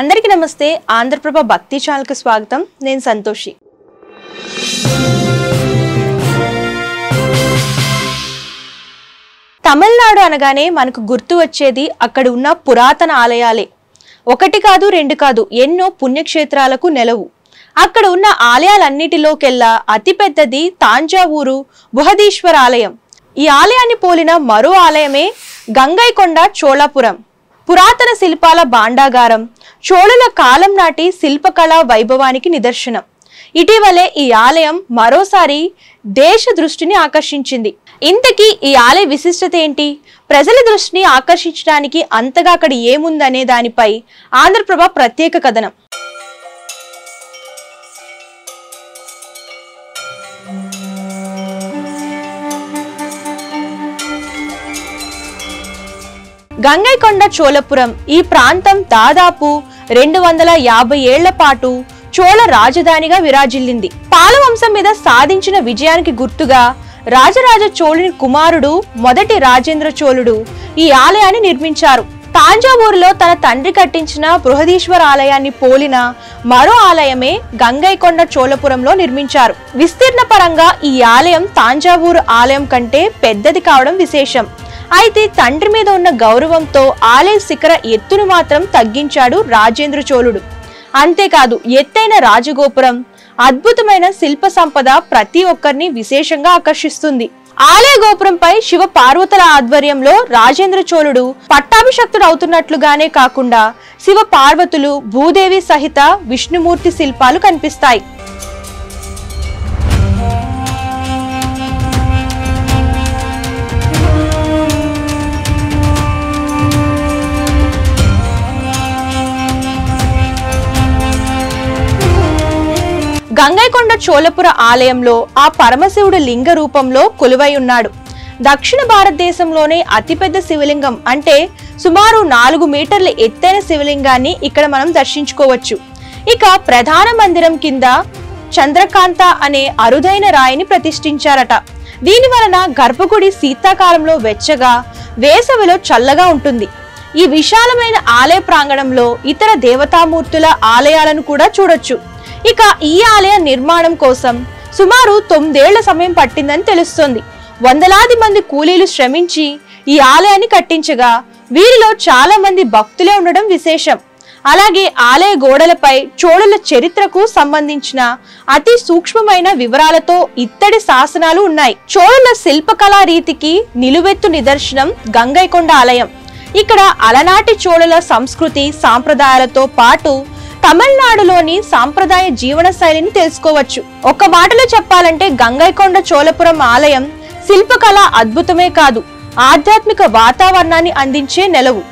అందరికీ నమస్తే. ఆంధ్రప్రభ భక్తి ఛానల్ కి స్వాగతం. నేను సంతోషి. తమిళనాడు అనగానే మనకు గుర్తు వచ్చేది అక్కడ ఉన్న పురాతన ఆలయాలే. ఒకటి కాదు, రెండు కాదు, ఎన్నో పుణ్యక్షేత్రాలకు నెలవు. అక్కడ ఉన్న ఆలయాలన్నిటిలోకెల్లా అతిపెద్దది తాంజావూరు బృహదీశ్వర ఆలయం. ఈ ఆలయాన్ని పోలిన మరో ఆలయమే గంగైకొండ చోళపురం. పురాతన శిల్పాల భాండాగారం, చోళుల కాలం నాటి శిల్పకళా వైభవానికి నిదర్శనం. ఇటీవలే ఈ ఆలయం మరోసారి దేశ దృష్టిని ఆకర్షించింది. ఇంతకీ ఈ ఆలయ విశిష్టత ఏంటి? ప్రజల దృష్టిని ఆకర్షించడానికి అంతగా అక్కడ ఏముందనే దానిపై ఆంధ్రప్రభ ప్రత్యేక కథనం. గంగైకొండ చోళపురం ఈ ప్రాంతం దాదాపు 250 ఏళ్ల పాటు చోళ రాజధానిగా విరాజిల్లింది. పాలవంశం మీద సాధించిన విజయానికి గుర్తుగా రాజరాజ చోళుని కుమారుడు మొదటి రాజేంద్ర చోళుడు ఈ ఆలయాన్ని నిర్మించారు. తాంజావూరులో తన తండ్రి కట్టించిన బృహదీశ్వర ఆలయాన్ని పోలిన మరో ఆలయమే గంగైకొండ చోళపురంలో నిర్మించారు. విస్తీర్ణ పరంగా ఈ ఆలయం తాంజావూరు ఆలయం కంటే పెద్దది కావడం విశేషం. అయితే తండ్రి మీద ఉన్న గౌరవంతో ఆలయ శిఖర ఎత్తును మాత్రం తగ్గించాడు రాజేంద్ర చోళుడు. అంతేకాదు, ఎత్తైన రాజగోపురం, అద్భుతమైన శిల్ప సంపద ప్రతి ఒక్కరిని విశేషంగా ఆకర్షిస్తుంది. ఆలయ గోపురంపై శివ పార్వతుల ఆధ్వర్యంలో రాజేంద్ర చోళుడు పట్టాభిషక్తుడు అవుతున్నట్లుగానే కాకుండా శివ పార్వతులు, భూదేవి సహిత విష్ణుమూర్తి శిల్పాలు కనిపిస్తాయి. గంగైకొండ చోళపుర ఆలయంలో ఆ పరమశివుడు లింగ రూపంలో కొలువై ఉన్నాడు. దక్షిణ భారతదేశంలోనే అతిపెద్ద శివలింగం అంటే సుమారు 4 మీటర్ల ఎత్తైన శివలింగాన్ని ఇక్కడ మనం దర్శించుకోవచ్చు. ఇక ప్రధాన మందిరం కింద చంద్రకాంత అనే అరుదైన రాయిని ప్రతిష్ఠించారట. దీని వలన గర్భగుడి శీతాకాలంలో వెచ్చగా, వేసవిలో చల్లగా ఉంటుంది. ఈ విశాలమైన ఆలయ ప్రాంగణంలో ఇతర దేవతామూర్తుల ఆలయాలను కూడా చూడొచ్చు. ఇక ఈ ఆలయ నిర్మాణం కోసం సుమారు 9 ఏళ్ల సమయం పట్టిందని తెలుస్తోంది. వందలాది మంది కూలీలు శ్రమించి ఈ ఆలయాన్ని కట్టించగా వీరిలో చాలా మంది భక్తులే ఉండడం విశేషం. అలాగే ఆలయ గోడలపై చోళుల చరిత్రకు సంబంధించిన అతి సూక్ష్మమైన వివరాలతో ఇత్తడి శాసనాలు ఉన్నాయి. చోళుల శిల్పకళా రీతికి నిలువెత్తు నిదర్శనం గంగైకొండ ఆలయం. ఇక్కడ అలనాటి చోళుల సంస్కృతి సాంప్రదాయాలతో పాటు తమిళనాడులోని సాంప్రదాయ జీవన శైలిని తెలుసుకోవచ్చు. ఒక్క మాటలో చెప్పాలంటే గంగైకొండ చోళపురం ఆలయం శిల్పకళ అద్భుతమే కాదు, ఆధ్యాత్మిక వాతావరణాన్ని అందించే నెలవు.